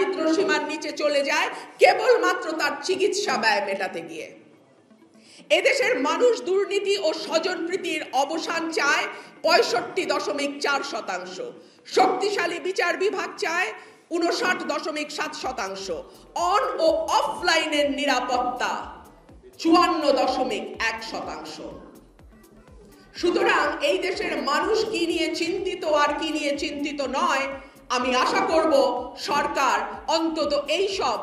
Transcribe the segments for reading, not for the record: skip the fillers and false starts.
দারিদ্র সীমার নিচে চলে যায় কেবলমাত্র তার চিকিৎসা ব্যয় মেটাতে গিয়ে। এদেশের মানুষ দুর্নীতি ও স্বজনপ্রীতির অবসান চায় 65.4%। শক্তিশালী বিচার বিভাগ চায় 59.7%। অন ও অফলাইনের নিরাপত্তা 54.1%। সুতরাং এই দেশের মানুষ কি নিয়ে চিন্তিত আর কি নিয়ে চিন্তিত নয়, আমি আশা করব সরকার অন্তত এই সব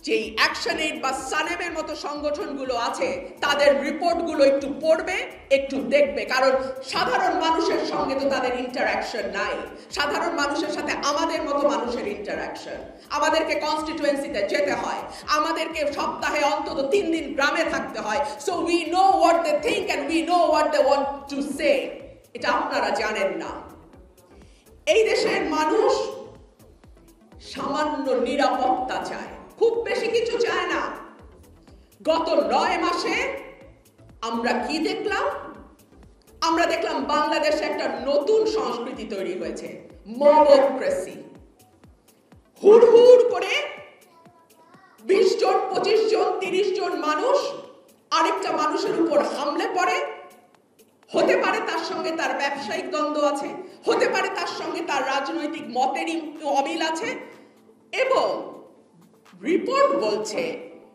যেই অ্যাকশন এইড বা সানেমের মতো সংগঠনগুলো আছে তাদের রিপোর্টগুলো একটু পড়বে, একটু দেখবে। কারণ সাধারণ মানুষের সঙ্গে তো তাদের ইন্টারাকশন নাই। সাধারণ মানুষের সাথে আমাদের মতো মানুষের ইন্টারাকশন। আমাদেরকে কনস্টিটুয়েন্সিতে যেতে হয়, আমাদেরকে সপ্তাহে অন্তত 3 দিন গ্রামে থাকতে হয়। So we know what they think and we know what they want to say. এটা আপনারা জানেন না। এই দেশের মানুষ সামান্য নিরাপত্তা চায়, খুব বেশি কিছু চায় না। গত 9 মাসে আমরা কি দেখলাম? আমরা দেখলাম বাংলাদেশে একটা নতুন সংস্কৃতি তৈরি হয়েছে, মবক্রেসি। হুড়হুড় করে 20 জন, 25 জন, 30 জন মানুষ আরেকটা মানুষের উপর হামলে পড়ে। হতে পারে তার সঙ্গে তার ব্যবসায়িক দ্বন্দ্ব আছে, হতে পারে তার সঙ্গে তার রাজনৈতিক মতের অমিল আছে, এবং রিপোর্ট বলছে